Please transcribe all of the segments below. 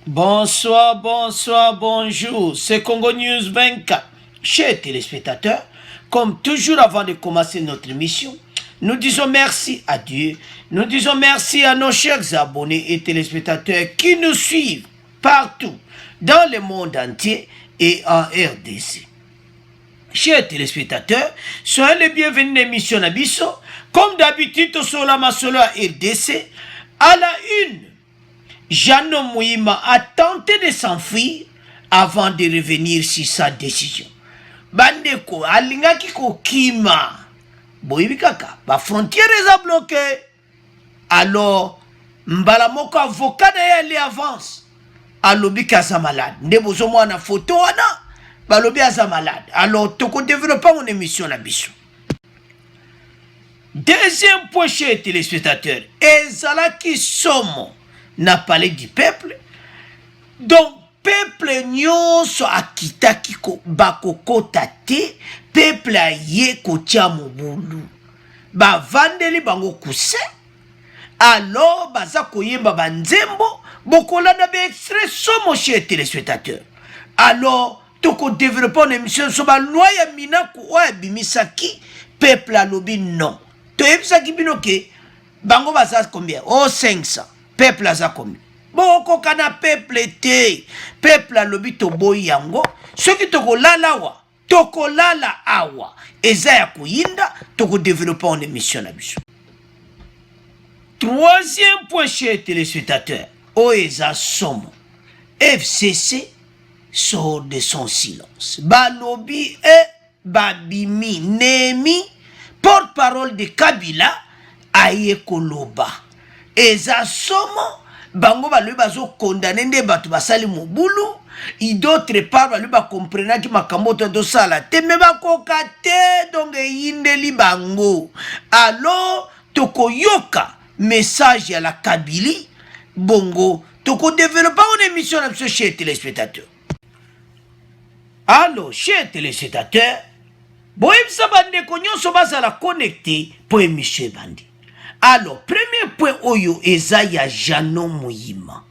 Bonsoir, bonsoir, bonjour. C'est Congo News 24. Chers téléspectateurs, comme toujours avant de commencer notre émission, nous disons merci à Dieu. Nous disons merci à nos chers abonnés et téléspectateurs qui nous suivent partout dans le monde entier et en RDC. Chers téléspectateurs, soyez les bienvenus à l'émission Nabiso. Comme d'habitude, sur la Masolo à RDC, à la une. Jeannot Mouima a tenté de s'enfuir avant de revenir sur sa décision. Bandeko, alingaki kokima. Boyibi kaka, ba frontière est bloquée. Alors, mbalamoko avocat d'ailleurs avance. Alobi kaza malade. Ndebozo mwana photo wana. Balobi aza malade. Alors, toko développer mon émission la biso. Deuxième point chez téléspectateurs. Ezalaki somo. N'a parlé du peuple. Donc, peuple nyonso akitaki ko bakokota te, peuple aye kotia mobulu. Ba vandeli bango kuse. Alors, baza koyemba banzembo, bokolanda be extrait somo chez téléspectateurs. Alors, toko développer une émission so ba loi ya minaku oya bimisaki, peuple alobi non. To yebisaki binoke, bango baza combien? Oh 500. Peuple aza komi. Boko kana peuple te. Peuple alobi toboyi yango. Soki toko lala wa. Toko lala awa. Eza ya kuyinda. Toko développer en émission na biso. Troisième point chez téléspectateurs. Oeza somo. FCC sort de son silence. Balobi et babimi. Nemi. Porte-parole de Kabila. Aye koloba. Eza somo bango balu bazo condamné nde batu basali mobulu et d'autre part balu ba comprendre ki makambo to sala te me bakoka te donc yindeli bango. Alors toko yoka message à la Kabili bongo toko développer une émission à ce chez téléspectateurs. Alors chez téléspectateurs boyem sa bande ko nyonso bazala connecté pour émission bandi. Alors, premier point oyo eza ya Jeannot Mouima.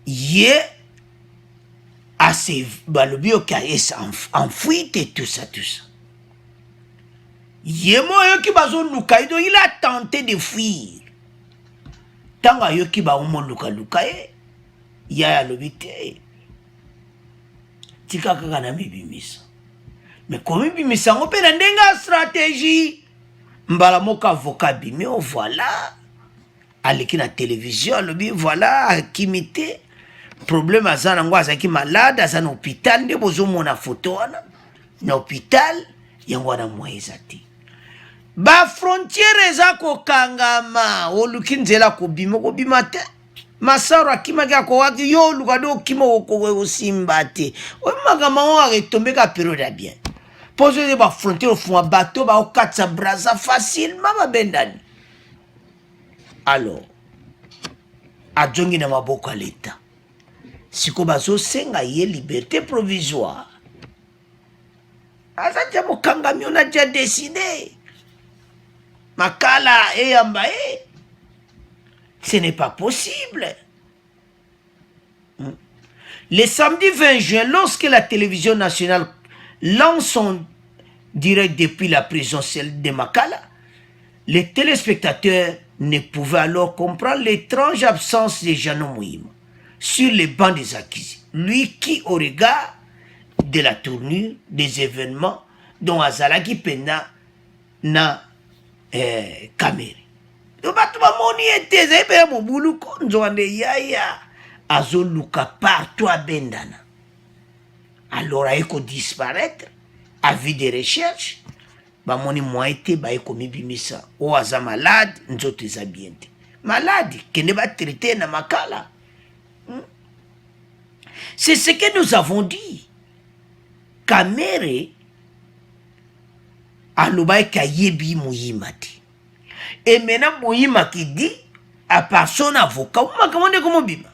Ye a se balobi oka en fuite et tout ça. Ye mo yoki bazo luka ido, il a tenté de fuir. Tanga yoki ba umo luka ya lobi te. Tika kaka na mibimisa. Mais comme mibimisa ngo pe na ndenga stratégie. Mbala moka avocat bimi, oh voilà. Aleki na télévision, alobi voilà, akimité. Problème azana ngo azaki malade, azana hôpital, nde bozo mona photo wana. Na hôpital, yango wana moezati. Ba frontière eza ko kangama, oluki nzela ko bima te. Masaro akimaki akowaki yo lukado kimo ko simba te. O magama o retomber ka période ya bien. Poser des frontières au fond à bateau, au katsa braza facilement, ma bendani. Alors, à Djongi na maboko à l'État. Si kobazo senga yé liberté provisoire. Asa dja mokangami on a déjà décidé. Makala et ambaye. Ce n'est pas possible. Le samedi 20 juin, lorsque la télévision nationale lance son direct depuis la prison de Makala, les téléspectateurs ne pouvaient alors comprendre l'étrange absence de Jeannot Mouima sur les bancs des accusés. Lui qui, au regard de la tournure des événements dont Azalaki Pena na Kameri. Partout à Bendana. Alors, il faut disparaître, avis de recherche, bamoni moite ba ekomi bimisa. O aza malade, nzoto eza bien te. Malade, kende ba traiter na Makala. C'est ce que nous avons dit. Kamere alobai kayebi Mouima te. Et maintenant Mouima qui dit à part son avocat, makamande komo bima.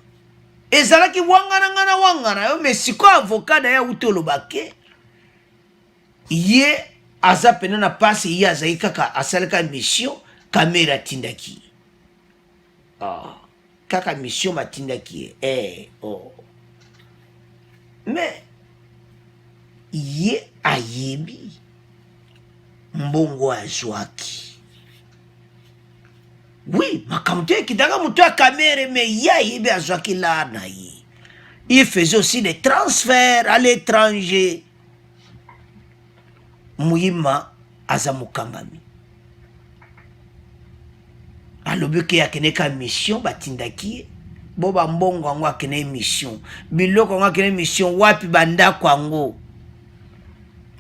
Ezalaki wangana yo mais siko avocat na ya utolobake ye aza pena na passe ye azayi kaka asalaka mission kamera tindaki. kaka mission batindaki oh. Mais ye ayebi mbongo azwaki. Oui, makambo te ekitaka moto ya kamere, mais ye ayebi azwaki la na ye. Il faisait aussi des transferts à l'étranger. Muima aza mukambami. Alobi ke akene ka mission batindaki boba mbongo yango akene mission. Biloko yango akene mission wapi bandako yango.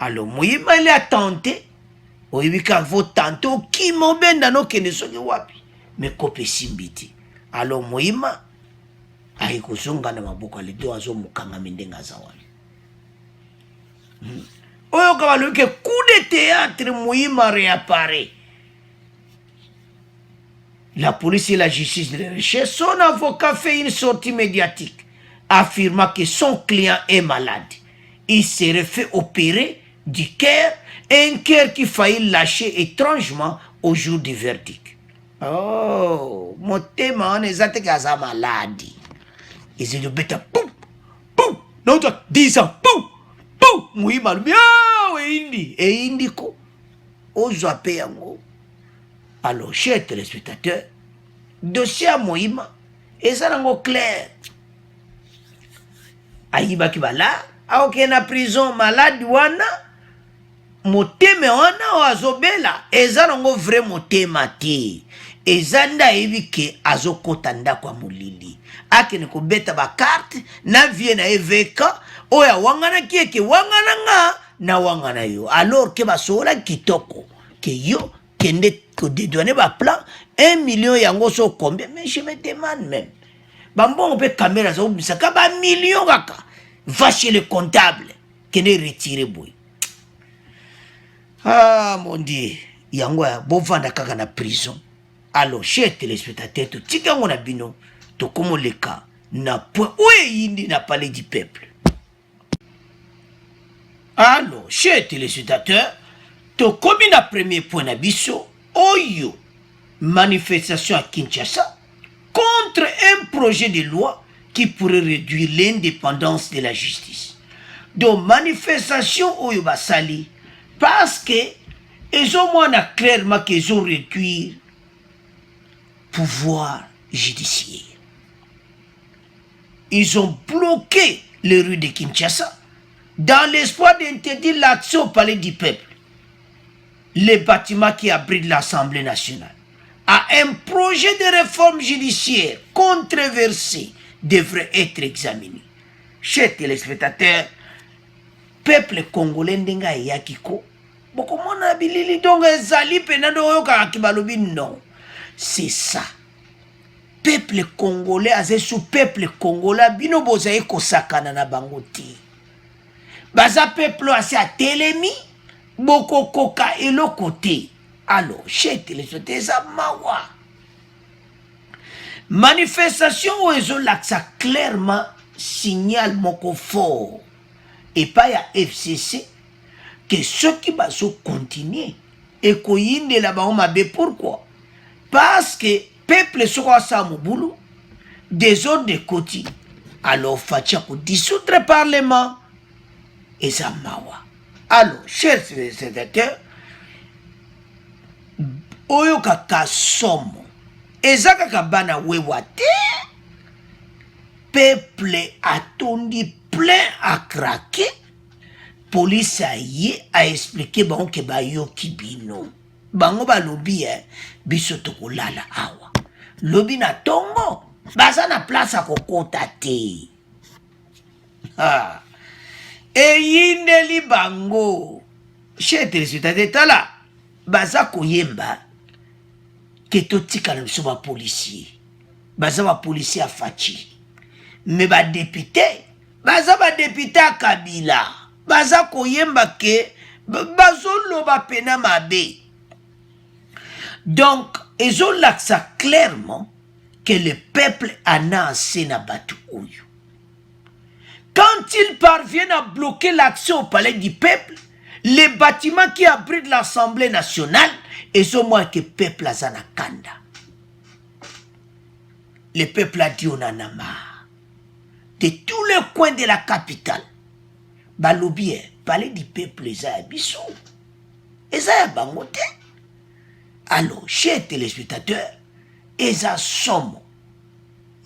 Alors Muima il a tenté. Oyibika vo tenter okima obenda no kende soki wapi. Mais kope simbiti. Alors Muima ayi kozonga na maboko aledo azo mukanga mendenga zawali. Oyo kabalobi ke coup de théâtre Muima réapparaît. La police et la justice de recherche, son avocat fait une sortie médiatique affirmant que son client est malade. Il serait fait opérer du cœur, un cœur qui faillit lâcher étrangement au jour du verdict. Oh, mon thème on est à maladie. Ils disent bêta, poum, poum, non, 10 ans, poum, poum, Muima, bien, et indi ko, ozape yango. Alors, chers téléspectateurs, dossier à Muima, et ça n'est clair. Aïba Kibala, a aucun prison malade, wana, moteme wana, oazobela, et ça n'est vrai motema te. Et zanda evike azokotanda kwa mulili. Ake ni kubeta ba carte, na vie na eveka, oya wangana kieke wangana nga, na wangana yo. Alors ke basola kitoko, ke yo, kende ko dédouaner ba plan 1 million yango so combien, mais je me demande même bambon pe caméra ça bisaka ba million kaka va chez le comptable kende retirer boy. Ah mon dieu, yango ya bovanda kaka na prison. Alors chers téléspectateurs, to tikango na bino to komo leka na point oye yindi na parler du peuple. Alors chers téléspectateurs, to komi na premier point na biso oyo manifestation à Kinshasa contre un projet de loi qui pourrait réduire l'indépendance de la justice. Donc manifestation oyo basali parce que ils ont moins clairement qu'ils ont réduit pouvoir judiciaire. Ils ont bloqué les rues de Kinshasa dans l'espoir d'interdire l'accès au palais du peuple, les bâtiments qui abritent l'Assemblée nationale. À un projet de réforme judiciaire controversé devrait être examiné. Chers téléspectateurs, peuple congolais ndenga yakiko, boko mona bilili donga ezali penando yoka akibalobi non. C'est ça. Peuple congolais, azé sous peuple congolais, bino bozaye kosakana na bangoti. Baza peuple assez à telemi, boko koka et le côté. Alors, chez téléspectateurs, mawa. Manifestation où ils ont l'accès clairement signal moko fort. Et pas ya FCC que ceux qui vont continuer et koyinde là-bas on m'a bé pourquoi? Parce que peuple sera sa moboulou, des autres de côté, alors fatia pour dissoudre le parlement et ça mawa. Alors, chers sénateurs, oyo kaka somo, ezaka kabana wewate, peuple atondi plein à craquer, police a expliqué bon que ba yo kibino. Bango ba lobi biso tokolala awa. Lobi na tongo, baza na place a kokota te. Ah. E yindeli bango. Chez téléspectateurs tala, baza koyemba ke totika na biso ba policier. Baza ba policier a fachi. Mais ba député, baza ba député a Kabila. Baza koyemba ke bazolo ba pena mabe. Donc, ils ont l'accès clairement que le peuple en a assez na batu oyo. Quand ils parviennent à bloquer l'accès au palais du peuple, les bâtiments qui abritent l'Assemblée nationale, ils ont moins que le peuple à Zanakanda. le peuple a dit on en a marre. De tous les coins de la capitale, Balobi, parler du peuple, Eza Bissou. Eza Bangote. Alors, chers téléspectateurs, Eza Somme,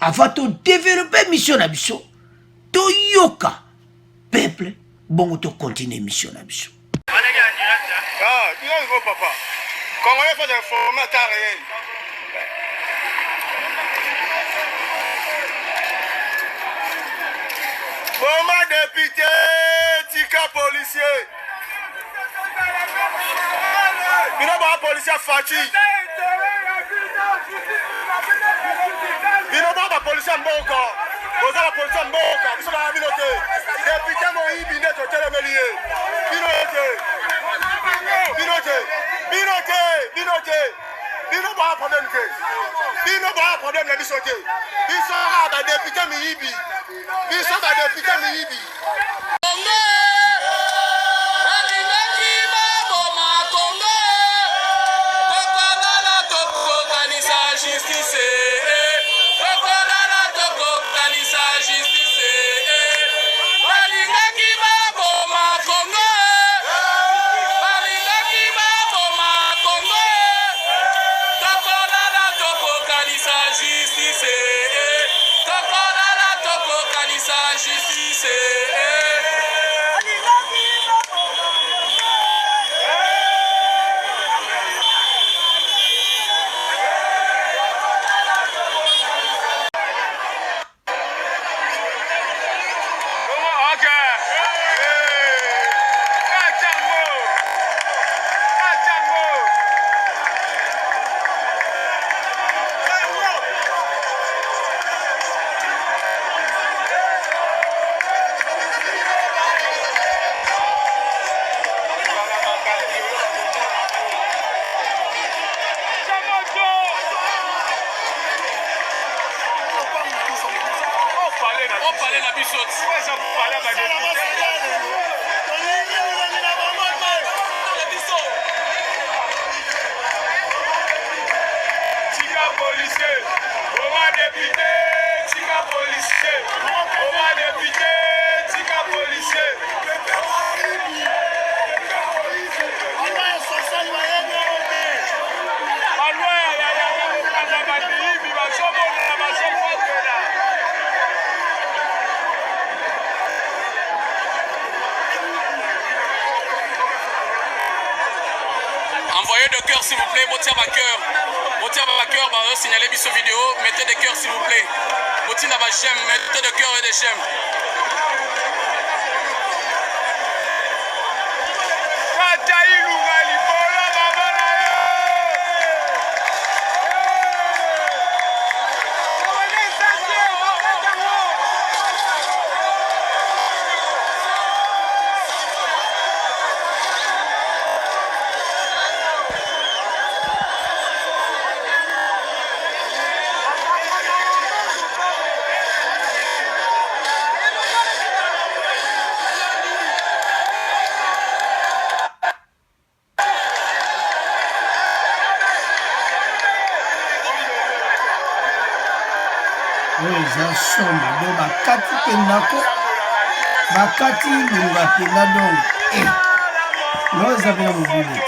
avant de développer mission Bissou, to yoka, peuple, bon, to continuer mission Bissou. Ah, tu vois, papa. Congolais faut informer à temps réel. Comment député, tika policier. Il n'y a pas de policier fatigué. Il n'y a pas de policier en boka. Vous avez la police en boka. Vous avez la ville. Député Moïse Binet, tu es le milieu. Bino ba problème ke. Bino ba problème na biso ke. Biso ba député miyibi. Biso ba député miyibi. Envoyez de cœur s'il vous plaît, motia ma cœur. Motia ma cœur, bah signalez cette vidéo, mettez des cœurs s'il vous plaît. Motia ma j'aime, mettez des cœurs et des j'aime. Eza Somme, donc bakati pendako, bakati linga penda donc, non eza pena mobile.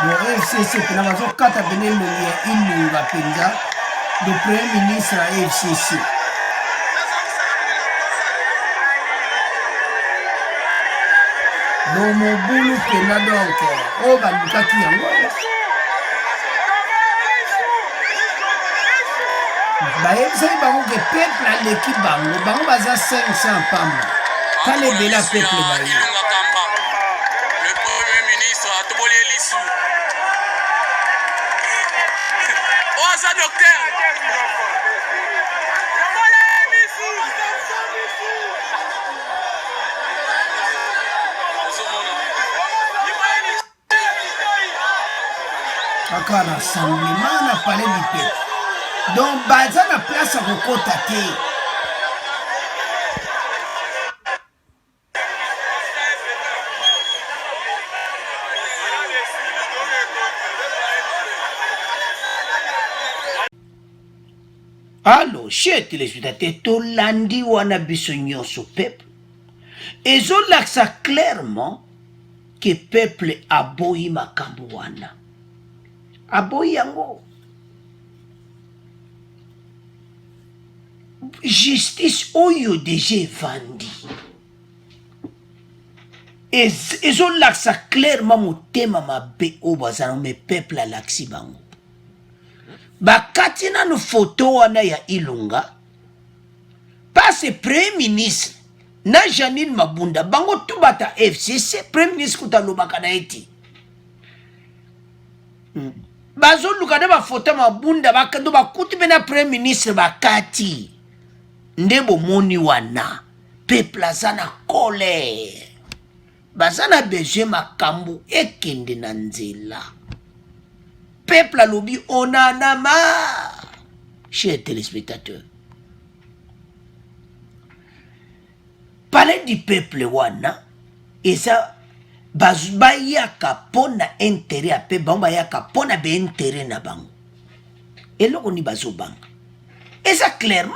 Bon FCC pena bazo kata pena longi ya ilinga penza, le premier ministre à FCC. Donc mobulu pena donc, o balukaki yango. Bayebisaki bango ke peuple aleki bango, bango baza 500 pamba. Kale bela peuple baye. Le premier ministre atoboli elisu. Oh ça docteur. Kaka rassemblement na palais du peuple. Donc baza na place à kokota te. Alors, chers téléspectateurs, tolandi wana biso nyonso peuple. Ezolakisa clairement que peuple aboyi makambo wana. Aboyi yango. Justice oyo déjà evandi. Ezolakisa clairement motema mabe oyo bazana me peuple alakisi bango. Bakati nanu photo wana ya Ilunga passe premier ministre na Janine Mabunda bango tubata FCC premier ministre kutalobaka na eti bazo luka na ba photo Mabunda bakando bakuti bena premier ministre bakati ndebo moni wana peuple azana colère bazana besoin makambo ekende na nzela. Peuple a lobby, on en a marre, chers téléspectateurs. Parler du peuple wana, et ça, bayaka pona intérêt à peu, bayaka pona be intérêt na bango. Et là, on y bazo banga. Et ça, clairement,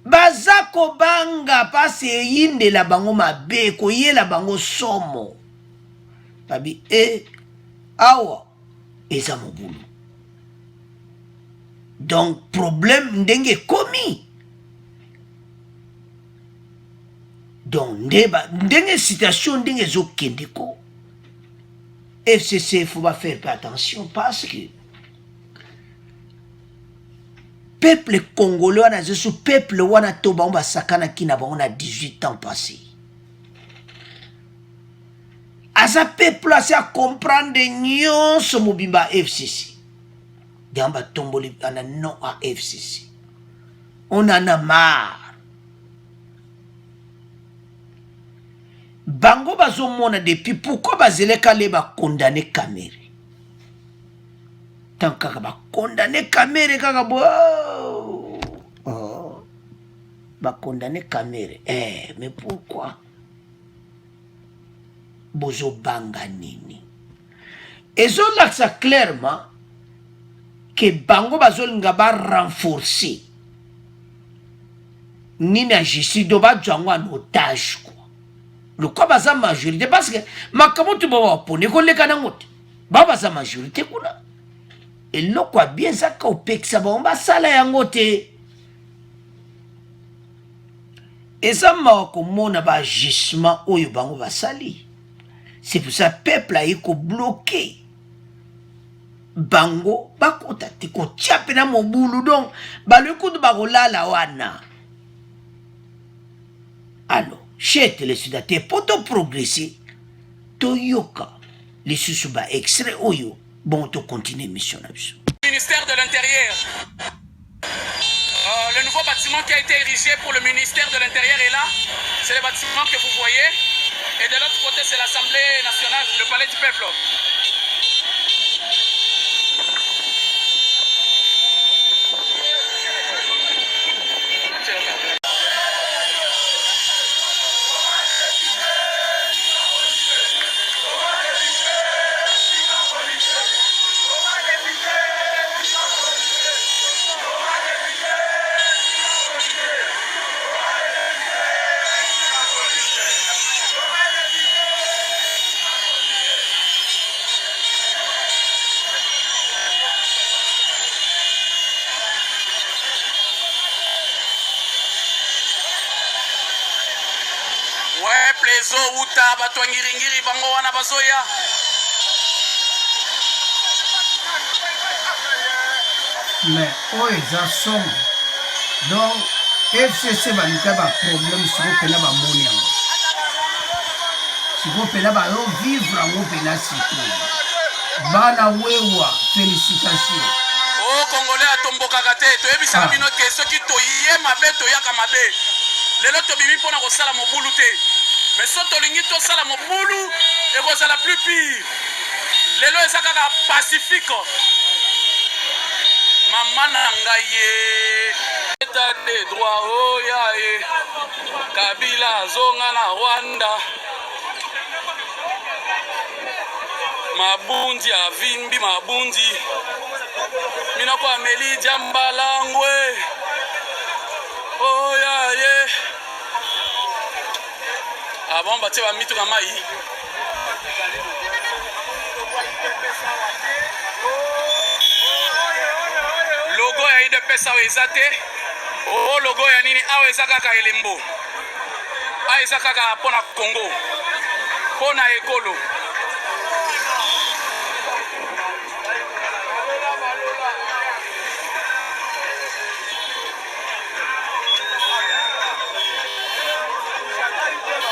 bazako banga passe yinde la bango mabe, koye la bango somo. Babi, awa. Eza mobulu. Donc problème ndenge komi. Donc ndenge situation ndenge zo kendeko. FCC faut pas faire attention parce que peuple congolais wana zesu peuple wana to ba sakana kina ba on a 18 ans passés. Asa peuple à comprendre nyonso mobimba FCC. Diamba tomboli ana non à FCC. On en a marre. Bango bazo mona depuis pourquoi bazeleka le ba condamner Kamere. Tant kaka ba condamner Kamere kaka bo. Oh. Ba condamner Kamere. Mais pourquoi? Bozo banga nini. Ezo laksa clairement que bango bazo nga ba renforcer nini a justice do ba django en otage quoi. Le quoi baza majorité parce que makamotu ba pone ko leka na ngote. Ba baza majorité kuna. Et le quoi bien ça ka opeksa ba on ba sala ya ngote. Eza ma ko mona ba jugement oyo bango ba sali. C'est pour ça que le peuple a été bloqué. Bango, bakota tiko tchape na mobulu donc, baluku de barola la wana. Alors, chers téléspectateurs, pour te progresser, Toyoka, les sous-suba extrait oyo, bon, to continue mission. Ministère de l'Intérieur. Le nouveau bâtiment qui a été érigé pour le ministère de l'Intérieur est là. C'est le bâtiment que vous voyez. Et de l'autre côté, c'est l'Assemblée nationale, le palais du peuple. Ouais, plezo uta batwangiringiri bango wana bazoya. Mais oh eza somme. Donc FCC balika ba problème siko pena ba moni yango. Siko pena ba yo vivre yango pena siko. Bana wewa félicitations. Oh Congolais atomboka kate to ebisa bino ke soki to ye mabe to yaka mabe. Lelo to bimi pona ko sala mobulu te. Mais so to lingi to sala mobulu e ko sala plus pire. Lelo eza kaka pacifique. Maman nangaye état de droit oh ya Kabila zonga na Rwanda Mabundi avimbi mabundi. Minako ameli jambalangwe. Oh yeah yeah. Ah bon bah tu vas mitu kamai. Logo ya ide pesa wezate. Oh logo ya nini aweza kaka elembo. Aweza kaka pona Congo. Pona ekolo.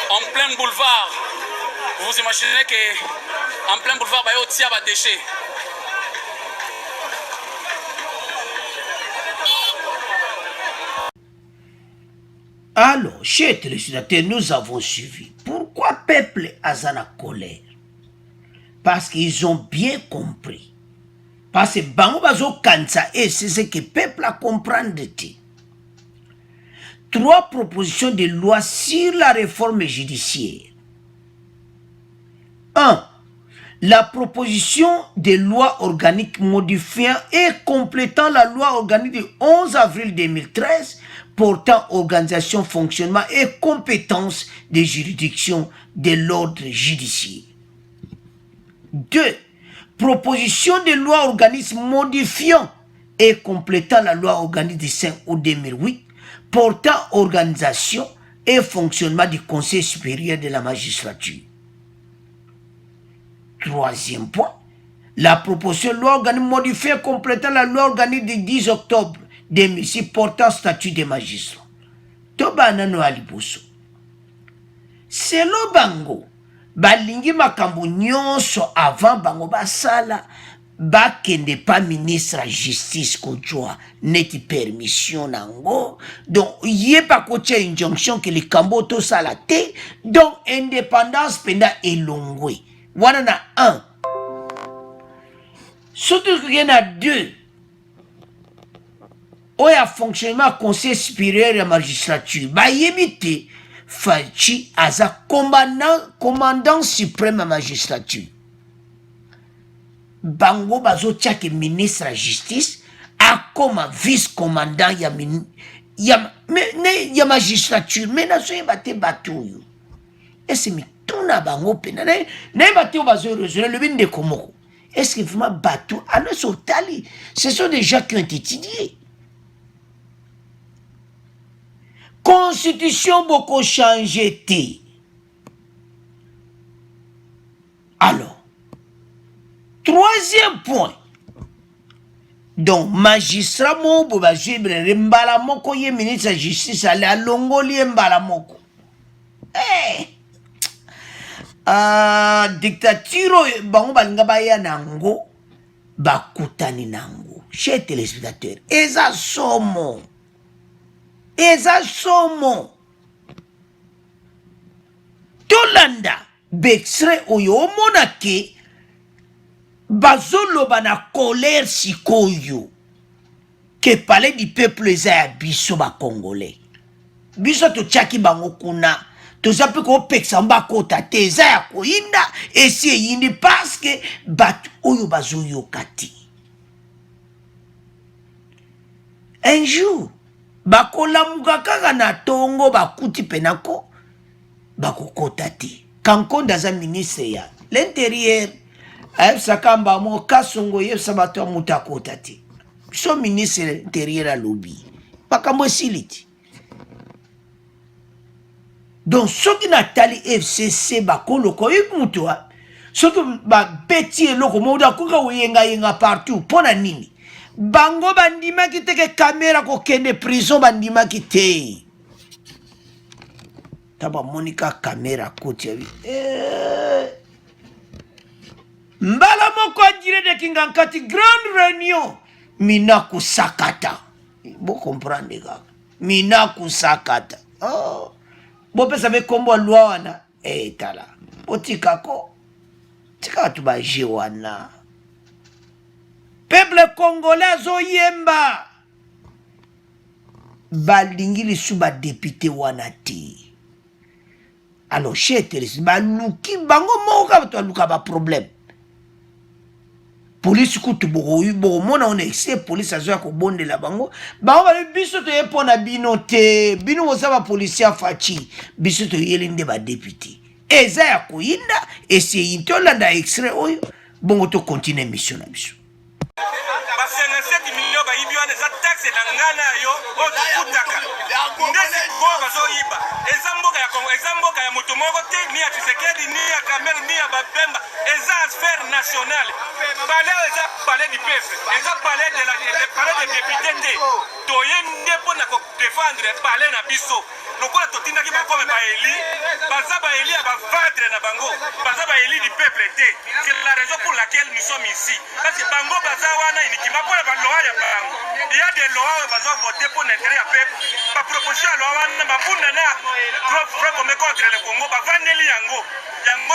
En plein boulevard, vous imaginez que en plein boulevard, il y a des déchets. Alors, chers téléspectateurs, nous avons suivi. Pourquoi peuple a la colère? Parce qu'ils ont bien compris. Parce que Bango Bazo Kansa, et c'est ce que le peuple a compris. 3 propositions de loi sur la réforme judiciaire. 1. La proposition de loi organique modifiant et complétant la loi organique du 11 avril 2013 portant organisation, fonctionnement et compétences des juridictions de l'ordre judiciaire. 2. Proposition de loi organique modifiant et complétant la loi organique du 5 août 2008 portant organisation et fonctionnement du Conseil supérieur de la magistrature. 3e point, la proposition de loi organique modifiée complétant la loi organique du 10 octobre 2006 portant statut des magistrats. Tobana no aliboso. Selo bango, balingi makambo nyonso avant bango basala, bakende pas ministre de justice kojwa neti permission nango, donc yé pas kotia injonction que le kambo to salate, donc indépendance penda elongwe. Wana na 1. Surtout qu'il y en a 2. Oya fonctionnement conseil supérieur de la magistrature. Ba yebite Fachi aza commandant suprême de la magistrature. Bango bazo tchake ministre de la justice a comme vice-commandant ya magistrature. Mais na so yebate batuyo. Et c'est mi tuna bango pena. Na bate o bazo résoudre le bin de komoko. Est-ce que vraiment bateau alors sotali? Ce sont des gens qui ont étudié. Constitution beaucoup changé. Alors, 3e point. Donc, magistrat mo boba jibre mbala moko ye ministre de justice ale alongoli mbala moko. Dictature bango balinga baya nango bakutani nango. Chers téléspectateurs, eza somo. Tolanda bexre oyo omona ke bazoloba na colère sikoyo ke palais du peuple eza ya biso ba congolais. Biso to tchaki bango kuna toza pe ko peksa mbakota te eza ya koyinda esi eyindi parce que bat oyo bazoyoka te. Un jour bakolamuka kaka na tongo bakuti penako bakokota te. Kankonda za ministre ya l'intérieur ayebisa kamba mo kasongo yebisa bato ya mutu akota te. So ministre l'intérieur alobi makambo esili te. Donc soki natali FCC bakoloko mutu soki babeti eloko moda kuka uyenga partout pona nini? Bango bandimaki teke kamera kokende prison bandimaki te. Taba monika kamera koti ya mbala moko adire de kingankati grande réunion minaku sakata. Bo comprendre ga. Minaku sakata. Oh. Bo pesa be kombo loi wana tala. Otika ko. Tika tu ba wana. Peuple congolais zoyemba balingi lisuba député wana te. Alors chez Teres baluki bango moka bato luka ba problème. police kutu mona on essaie police azoya kobondela bango bango bali biso toye pona bino te bino bozaba policier fachi biso toyeli nde ba député eza ya koyinda essaye ntolanda extrait oyo bongo to continue mission na biso ba 57 millions ba yibi wana za taxe na ngana yo otutaka ndesi ko bazoyiba ezamboka ya moto moko te ni ya Tshisekedi ni ya Kamel ni ya Bapemba eza affaire nationale palais eza palais du peuple eza palais de des députés te toye nde pona ko défendre palais na biso lokola totindaki bakome baeli baza baeli ya bavadre na bango baza baeli du peuple te c'est la raison pour laquelle nous sommes ici parce que bango baza wana inikima mpona baloa ya bango il y a des lois oyo baza voter pour l'intérêt ya peuple baproposition ya loa wana bafunda na comme contre le Congo bavandeli yango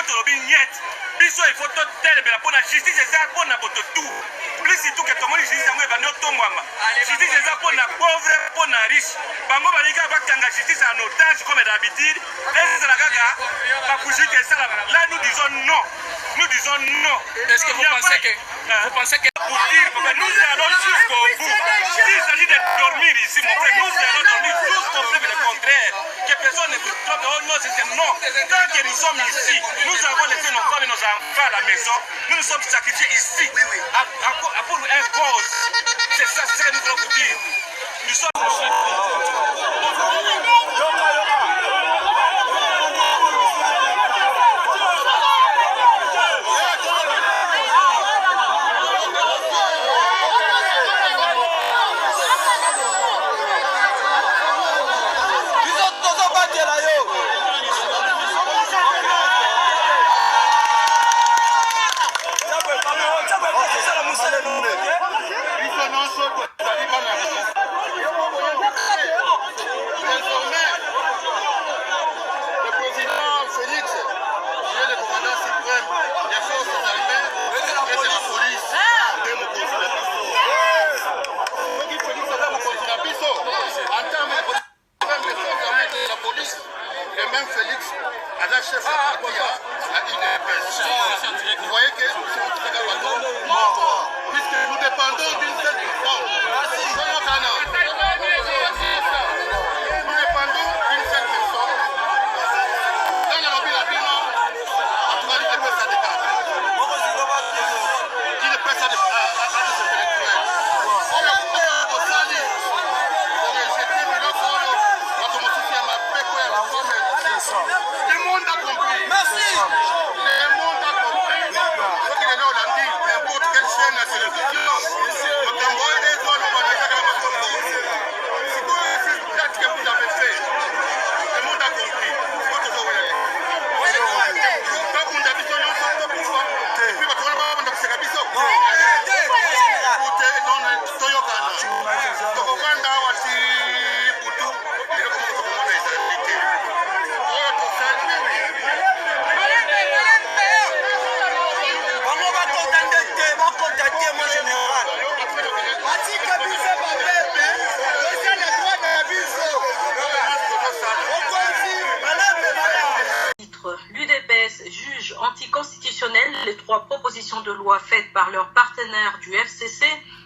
tolobi nyet biso il faut totelemela mpona justice eza mpona boto tu plus tout que tomoni justice yango ebandi otombwama justice eza mpona pauvre mpona riche bango balingi bakanga justice en otage comme d'habitude ezala kaka bakujike esala là nous disons non. Est-ce que vous pensez que pour dire que nous allons jusqu'au bout s'il s'agit de dormir ici mon frère nous allons dormir jusqu'au bout le contraire que personne ne peut tromper oh non c'est non tant que nous sommes ici nous avons laissé nos femmes et nos enfants à la maison nous nous sommes sacrifiés ici pour un cause c'est ça c'est ce que nous voulons vous dire nous sommes vous voyez que puisque nous dépendons d'une seule personne, nous dépendons d'une seule personne. Dans la mobile latino, en tout cas, il ne peut pas décaler. Il ne peut pas le monde a compris. Merci. Le monde a compris. Ce qu'il est là, on l'a dit, n'importe quelle chaîne de télévision. Le Congo est des zones où on a fait le Congo. C'est quoi ce que vous avez fait? Le monde a compris. C'est quoi que vous avez fait? Quand vous avez dit non, c'est pas pour ça. Puis votre rôle, on a fait la biseau. L'UDPS juge anticonstitutionnel les 3 propositions de loi faites par leurs partenaires du FCC.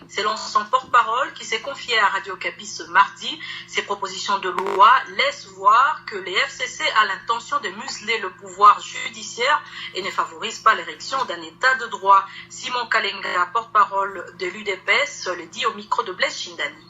Selon son porte-parole qui s'est confié à Radio Okapi ce mardi, ces propositions de loi laissent voir que les FCC a l'intention de museler le pouvoir judiciaire et ne favorisent pas l'érection d'un état de droit. Simon Kalenga, porte-parole de l'UDPS, le dit au micro de Blaise Chindani.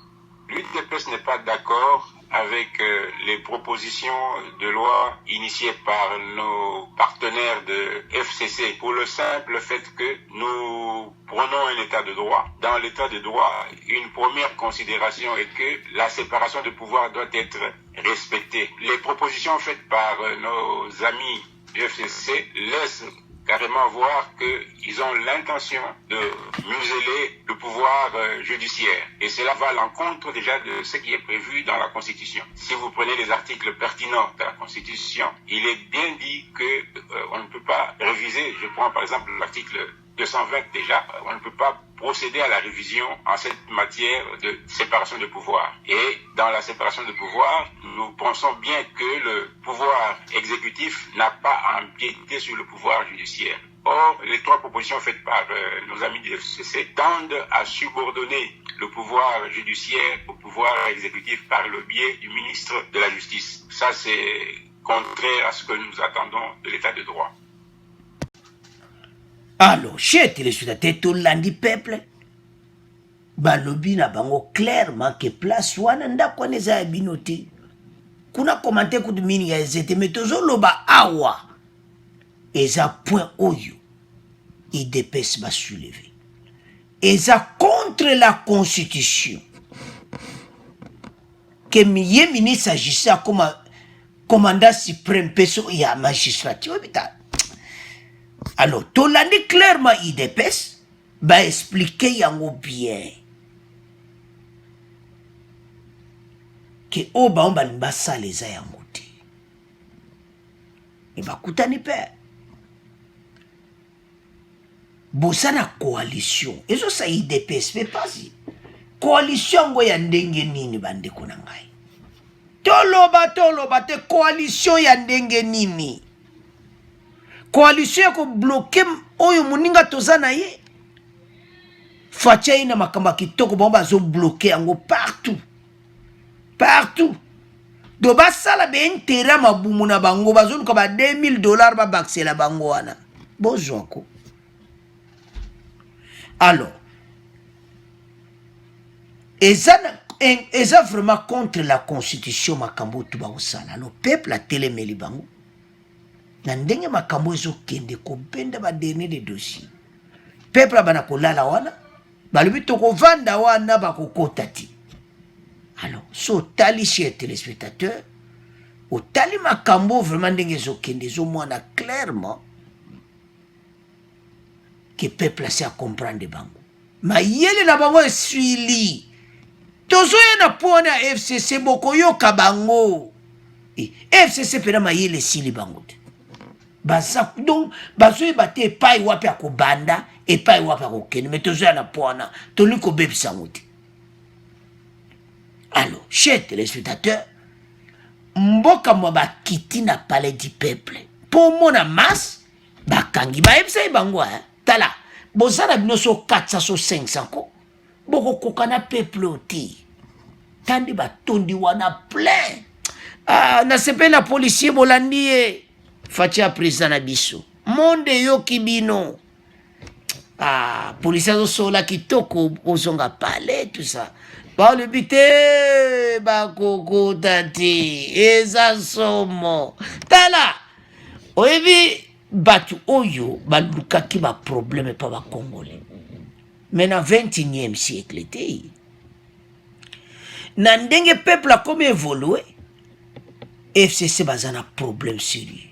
L'UDPS n'est pas d'accord avec les propositions de loi initiées par nos partenaires de FCC pour le simple fait que nous prenons un état de droit. Dans l'état de droit, une première considération est que la séparation de pouvoir doit être respectée. Les propositions faites par nos amis du FCC laissent carrément voir qu'ils ont l'intention de museler le pouvoir judiciaire. Et cela va à l'encontre déjà de ce qui est prévu dans la Constitution. Si vous prenez les articles pertinents de la Constitution, il est bien dit qu'on ne peut pas réviser. Je prends par exemple l'article 220 déjà, on ne peut pas procéder à la révision en cette matière de séparation de pouvoir. Et dans la séparation de pouvoir, nous pensons bien que le pouvoir exécutif n'a pas à empiéter sur le pouvoir judiciaire. Or, les trois propositions faites par nos amis du FCC tendent à subordonner le pouvoir judiciaire au pouvoir exécutif par le biais du ministre de la Justice. Ça, c'est contraire à ce que nous attendons de l'état de droit. Alors, chers téléspectateurs, tout l'andi peuple, balobi na bango clairement que place wana ndako neza ya binote. Kuna commenté coup de mini ya zete metozo loba awa. Eza point oyo. IDPS va soulever. Eza contre la constitution. Que miye ministre s'agissait comme commandant suprême peso ya magistrature. Alors, tout l'année clairement IDPS va expliquer yango bien. Que o ba on ba sa les a yango te. Et ba kutani père. Bosana coalition. Ezo sa IDPS fait pas si. Coalition ngo ya ndenge nini bande kuna ngai. Toloba te coalition ya ndenge nini. Coalition yako bloquer oyo muninga tozana ye. Facha ina makamba kitoko bomba zo bloquer yango partout. Partout. Do ba sala be intérêt mabumu na bango bazonu ka ba $2000 ba baxela bango wana. Bozwako. Alors, eza vraiment contre la constitution makambo tuba osala. Le peuple a télémeli bango. Na ndenge makambo ezo kende ko benda ba dernier de dossier. Peuple abana kolala wana, balobi to ko vanda wana ba ko kotati. Alors, so tali chers téléspectateurs, au tali makambo vraiment ndenge ezo kende zo mwana clairement que peuple a comprendre bango. Ma yele na bango eswili. Tozo na pona FCC boko yoka bango. FCC pena ma yele sili bango. Basa donc baso bate pai wapi akobanda et pai wapi akokene mais tozo na pona toli ko bebisa nguti. Alors, chers téléspectateurs, mboka mo ba kiti na palais du peuple. Pour mona masse bakangi ba FCC bango tala, bozana bino so 400 so 500 ko. Boko kokana peuple oti. Tandi ba tondi wana plein. Na sepe na policier bolandi fatia président na biso. Monde yo kibino. Policier zo sola kitoko ozonga pale tout ça. Ba le bité ba koko tati eza somo. Tala. Oyebi batu oyo balukaki ba problème pa ba congolais. Mais dans 21e siècle te. Na ndenge peuple a comme évolué. FCC bazana problème sérieux.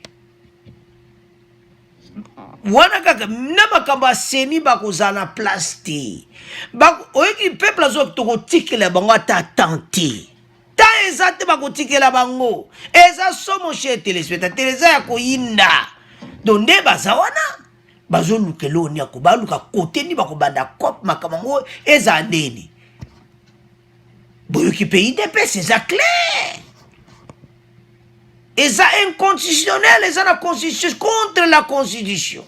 Wana kaka na makamba seni bakozana place te. Oyeki peuple azo toko tikela bango ata tenter. Ta ezate bakotikela bango. Eza somo chez téléspectateur eza ya koyinda. Donde baza wana bazo lukelo ni akobaluka kote ni bakobanda kop makamango eza ndeni. Boyoki pays de paix c'est clair. Eza inconstitutionnel, eza na constitution contre la constitution.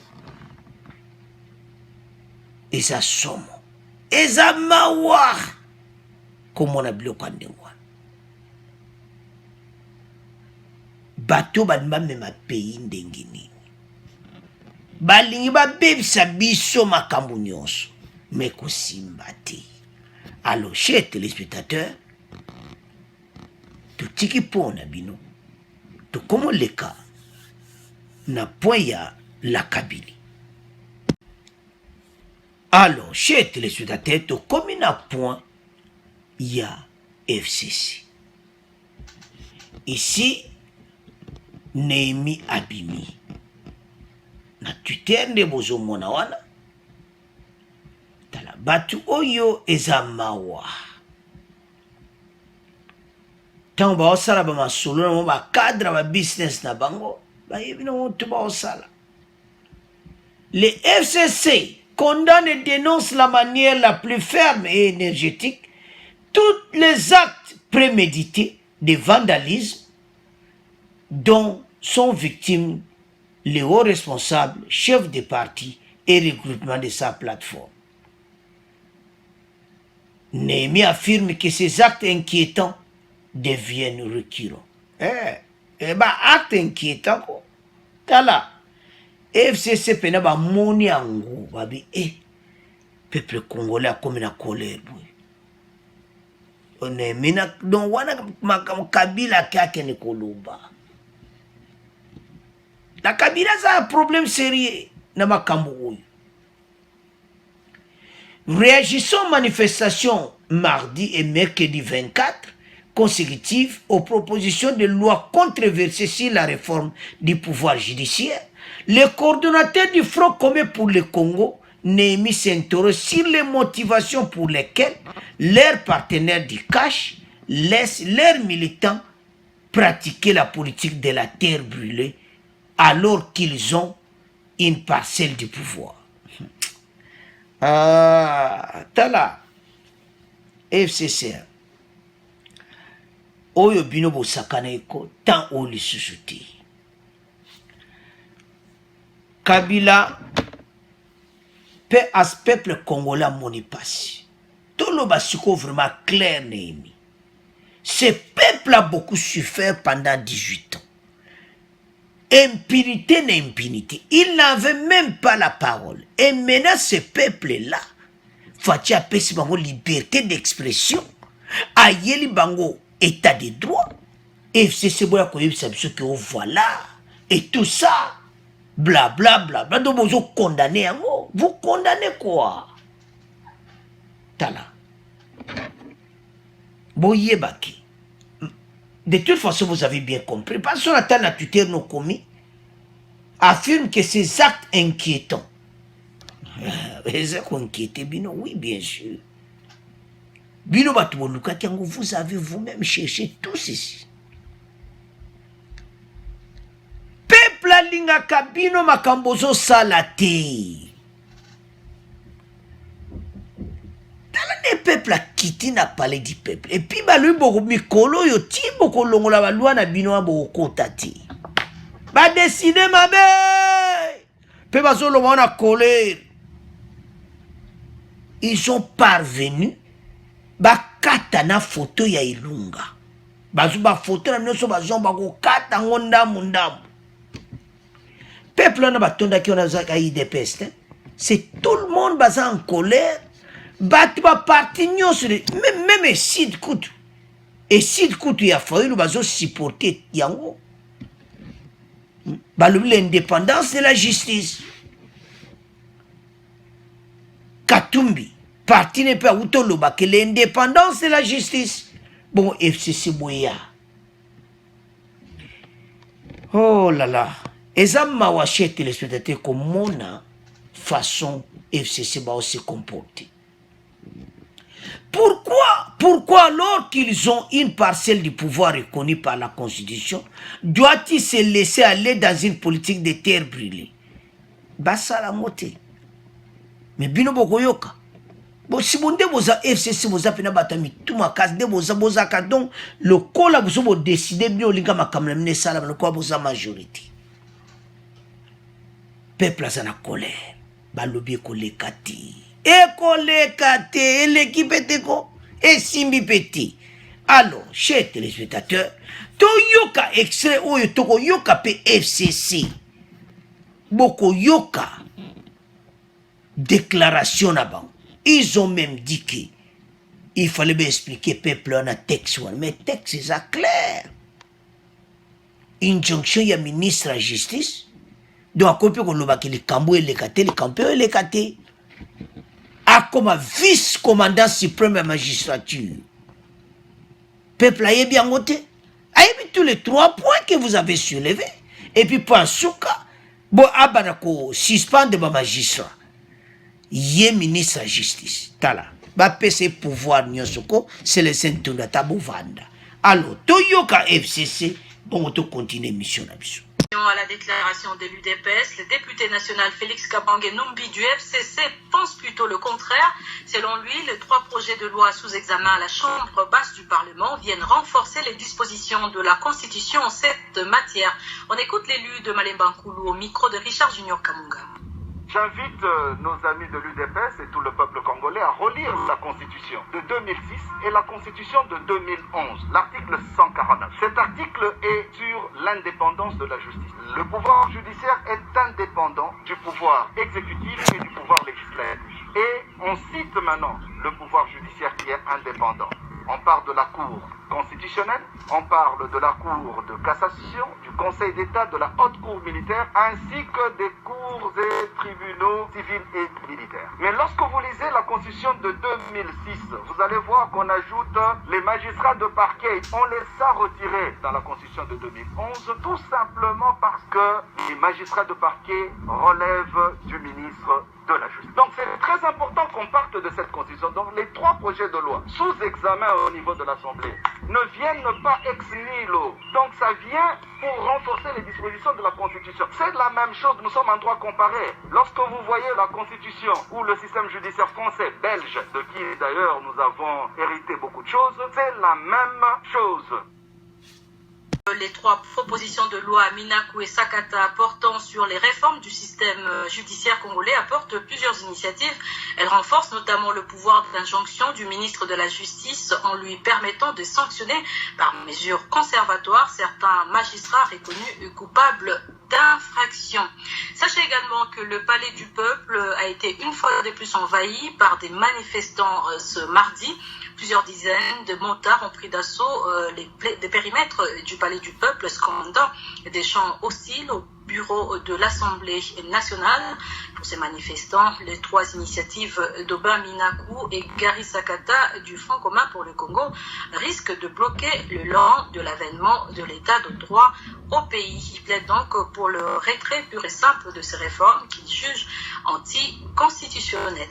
Eza somo. Eza mawa. Comme on a bloqué ndengwa. Bato banima mema pays ndengini. Balingi ba bebisa biso makambo nyonso mais kosimba te. Alors chers téléspectateurs, totiki pona bino tokomo leka na point ya la Kabylie. Alors chers téléspectateurs, tokomi na point ya FCC. Ici Némi Abimi na Twitter nde bozo mona wana tala batu oyo eza mawa tant ba osala ba masolo na ba cadre ba business na bango ba yebi na moto ba osala. Les FCC condamnent et dénoncent la manière la plus ferme et énergétique tous les actes prémédités de vandalisme dont sont victimes les hauts responsables, chefs de parti et regroupement de sa plateforme. Néhémie affirme que ces actes inquiétants deviennent récurrents. Acte inquiétant quoi. Tala. FCC pena ba moni angu babi peuple congolais a comme une colère. On est mina donc wana Kabila kakene koloba. La Kabila ça un problème sérieux na makambo. Réagissons aux manifestations mardi et mercredi 24 consécutives aux propositions de loi controversées sur la réforme du pouvoir judiciaire. Le coordonnateur du Front commun pour le Congo, Néhémie s'interroge sur les motivations pour lesquelles leurs partenaires du cash laissent leurs militants pratiquer la politique de la terre brûlée alors qu'ils ont une parcelle du pouvoir. Tala FCC oyo bino bosakana eko tant o lisusu te. Kabila as peuple congolais moni pasi toloba siko vraiment clair Néhémie. Ce peuple a beaucoup souffert pendant 18 ans. Impunité n'impunité. Il n'avait même pas la parole. Et maintenant, ce peuple-là, Fatia Pessi Bango liberté d'expression, Ayeli Bango état de droit, FCC Boya Koyebisa Biso que voilà, et tout ça, bla bla bla bla, donc vous condamnez un mot. Vous condamnez quoi? Tala. Boye Baki. De toute façon, vous avez bien compris. Parce que la tutelle nos commis affirme que ces actes inquiétants. Les actes inquiétés, Bino, oui, bien sûr. Bino Batouoluka, vous avez vous-même cherché tout ceci. Peuple Lingaka Bino Makambozo Salate. Le peuple a quitté n'a parlé du peuple. Et puis, lui, beaucoup mikolo, yo ti, beaucoup longola, ba loi na bino, beaucoup tati. Ba décider, ma belle. Peu baso le monde a colère. Ils sont parvenus. Ba kata na photo ya Ilunga. Bazo ba photo na minoso bazo ba ko kata ngonda mundam. Peuple na ba tonda ki on a zaka IDPS. C'est tout le monde baza en colère. Batba parti même Sid Koutou. Et Sid Koutou il a fallu nous supporter yango. L'indépendance de la justice. Katumbi parti ne pas outoloba que l'indépendance de la justice. Bon FCC Boya. Oh là là. Ezam mawache téléspectateurs comme mona façon FCC va se comporter. Pourquoi alors qu'ils ont une parcelle du pouvoir reconnue par la Constitution, doit-il se laisser aller dans une politique de terre brûlée? Bassa la moté. Mais bino bokoyoka. Bon si bon de boza FCC boza pena batami tout ma case de boza kadon le kola bozo bo décider bino linga makamna mne sala le quoi boza majorité. Peuple a na colère. Balobi ko lekati. Et l'équipe était quoi? Et Simbi Petit. Alors, chers téléspectateurs, Toyoka extrait ou Toko Yoka PFCC. Boko Yoka. Déclaration là-bas. Ils ont même dit qu'il fallait bien expliquer peuple en un texte. Mais texte, c'est ça clair. Injonction, il y a ministre de la justice. Donc, à côté de les Cambou et les Katé, les Campés et les Katé. A comme vice-commandant suprême de la magistrature. Peuple a bien voté. A tous les 3 points que vous avez soulevés. Et puis pour un souka, bon, abanako suspendre ma magistrat. Yé ministre de la justice. Tala. Ba PC pouvoir nyosoko, c'est le Saint-Tunda Tabou Vanda. Alors, Toyoka FCC, bon, on continue mission là-dessus. À la déclaration de l'UDPS, le député national Félix Kabange Numbi du FCC pense plutôt le contraire. Selon lui, les 3 projets de loi sous examen à la Chambre basse du Parlement viennent renforcer les dispositions de la Constitution en cette matière. On écoute l'élu de Malembankoulou au micro de Richard Junior Kamunga. J'invite nos amis de l'UDPS et tout le peuple congolais à relire la Constitution de 2006 et la Constitution de 2011, l'article 149. Cet article est sur l'indépendance de la justice. Le pouvoir judiciaire est indépendant du pouvoir exécutif et du pouvoir législatif. Et on cite maintenant le pouvoir judiciaire qui est indépendant. On parle de la Cour constitutionnelle, on parle de la Cour de cassation, du Conseil d'État, de la Haute Cour militaire, ainsi que des cours et tribunaux civils et militaires. Mais lorsque vous lisez la Constitution de 2006, vous allez voir qu'on ajoute les magistrats de parquet. On les a retirés dans la Constitution de 2011, tout simplement parce que les magistrats de parquet relèvent du ministre de la justice. Donc c'est très important qu'on parte de cette constitution. Donc les 3 projets de loi sous examen au niveau de l'Assemblée ne viennent pas ex nihilo. Donc ça vient pour renforcer les dispositions de la Constitution. C'est la même chose, nous sommes en droit comparé. Lorsque vous voyez la Constitution ou le système judiciaire français, belge, de qui d'ailleurs nous avons hérité beaucoup de choses, c'est la même chose. Les 3 propositions de loi Minakou et Sakata portant sur les réformes du système judiciaire congolais apportent plusieurs initiatives. Elles renforcent notamment le pouvoir d'injonction du ministre de la Justice en lui permettant de sanctionner par mesure conservatoire certains magistrats reconnus coupables d'infractions. Sachez également que le Palais du Peuple a été une fois de plus envahi par des manifestants ce mardi. Plusieurs dizaines de motards ont pris d'assaut les périmètres du Palais du Peuple, scandant des chants hostiles au bureau de l'Assemblée nationale. Pour ces manifestants, les 3 initiatives d'Aubin Minakou et Gary Sakata du Front commun pour le Congo risquent de bloquer le long de l'avènement de l'état de droit au pays. Il plaide donc pour le retrait pur et simple de ces réformes qu'il juge anticonstitutionnelles.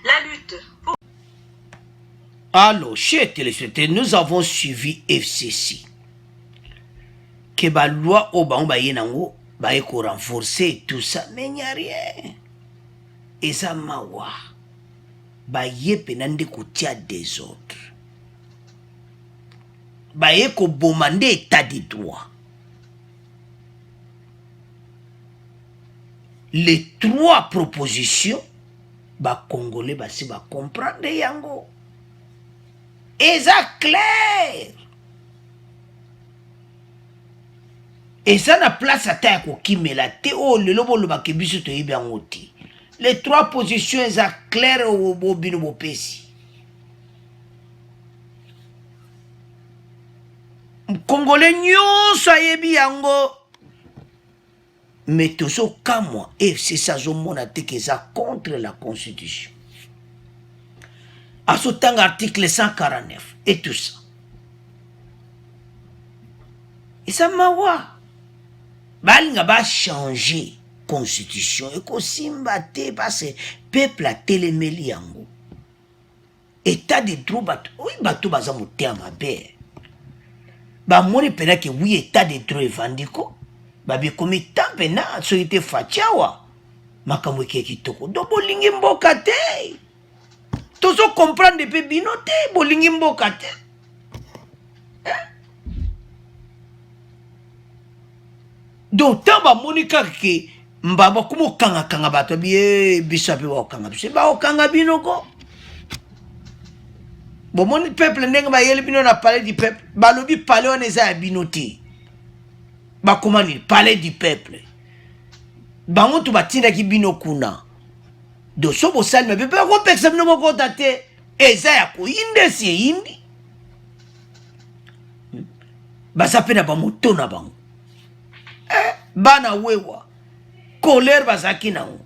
La lutte pour... Alors, chers téléspectateurs, nous avons suivi FCC. Que la loi au Bango va renforcer tout ça, mais il n'y a rien. Et ça m'a dit penande koutia des autres. Baye ko bomande état de droit. Les 3 propositions, Congolais va comprendre yango. Et ça clair. Et ça n'a place à taille qui me la té oh le lobo le bakebiso to ibi angoti. Les 3 positions ça clair au bobino bopesi. Congolais nyonso ayebi yango. Mais tout ça comme moi FC ça zomona te que ça contre la constitution. À ce temps, article 149 et tout ça. Et ça m'a dit, il va changer la constitution. Et que simba te parce que le peuple a téléméli yango. État de droit, oui, bato baza moté à ma belle. Bah, moi, je pense que oui, état de droit est vandiko. Bah, bien, comme état pena, so ite fachawa. Makamwe kitoko. Do bolingi mboka te. Tozo comprendre depuis binote, bolingi mboka te. Donc, tant ba monika ke mbaba kumo kanga bato biye bisape wa kanga bise ba okanga binoko. Bon mon peuple ndenge ba yeli bino na palais du peuple, ba lobi palais on eza binote. Ba komani palais du peuple. Ba ngoto batinda ki bino kuna. Do sobo salme bebe ko peksa bino moko date eza ya ko inde si indi. Ba sapena ba motona bango. Bana wewa colère bazaki nango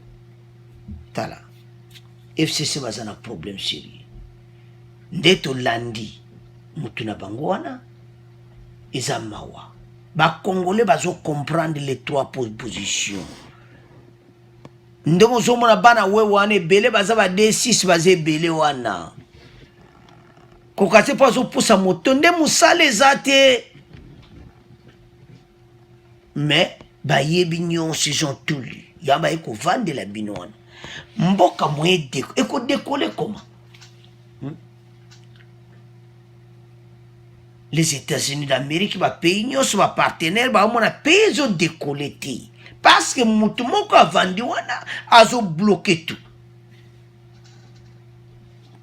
tala FCC bazana problème sérieux ndeto landi mutu na bango wana eza mawa ba congolais bazo comprendre les 3 positions ndeko zomona bana wewa ane belé baza ba D6 bazé belé wana kokase po zo pousa moto nde musale zate mais bayebi nyonso ils ont tout lu yamba ekovandela bino wana mboka moye ekodekole comment les États-Unis d'Amérique bapays nyonso bapartenaire baomona pays ezodekole te parce que motu moko avandi wana azobloke tout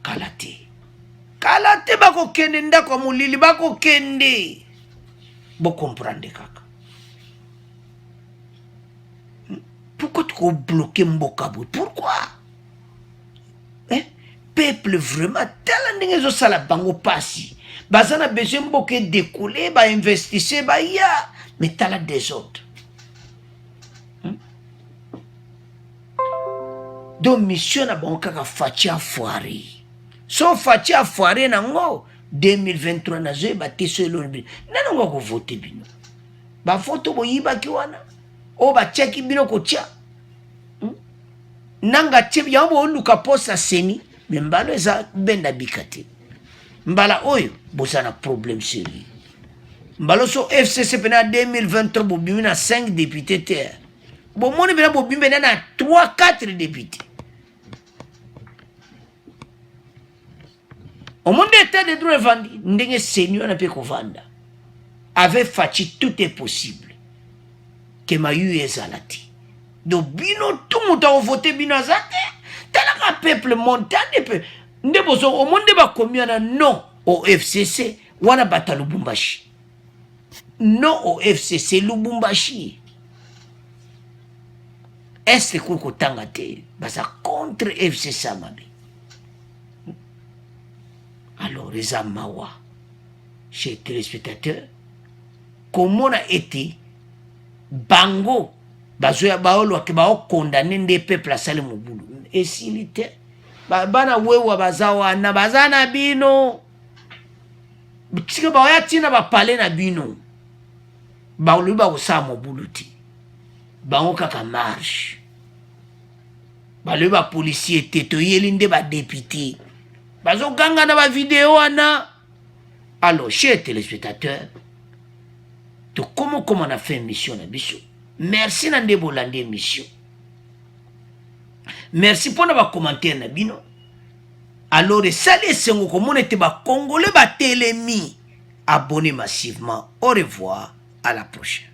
kala te bakokende ndako ya molili bakokende bokomprendre kaka pourquoi tukobloke mboka boye pourquoi peuple vraiment tala ndenge ezosala bango pasi baza na besoin mboka edekole bainvestisse baya mais tala désordre donc mission na bango kaka faci afoire so faci afoire nango 2023 nazoyeba te so eloni nanongo akovote bino bafoto boyibaki wana oyo batiaki bino kotia nanga tie yango booluka posa seni me mbala eza benda bika te mbala oyo boza na problème sérieux mbala so FCC pena 2023 bobimi na 5 députés te bomoni pena bobimi na 3-4 députés au monde état de droit vandi ndenge seni wana pe kovanda avec Faci tout est possible que mayu ezala te donc bino tout moto akovote bino aza te talaka peuple montane pe nde bozo au monde bakomi wana non au FCC wana bata Lubumbashi non au FCC Lubumbashi est kotanga te baza contre FCC amabe alors les amawa chez téléspectateurs comment a été bango bazoya baolo ke bao condamner des peuples à sale mobulu esilite bana wewa bazawa na bazana bino tsika baya tina ba parler na bino baolo ba kosa mobulu ti bango kaka marche balo ba policier te to yelinde ba député bazo ganga na ba vidéo wana alors chers téléspectateurs to comment on a fait une mission na biso merci na ndebo lande mission merci pour na commentaire na bino alors esali esengo komona ete ba congolais ba telemi abonnez massivement au revoir à la prochaine.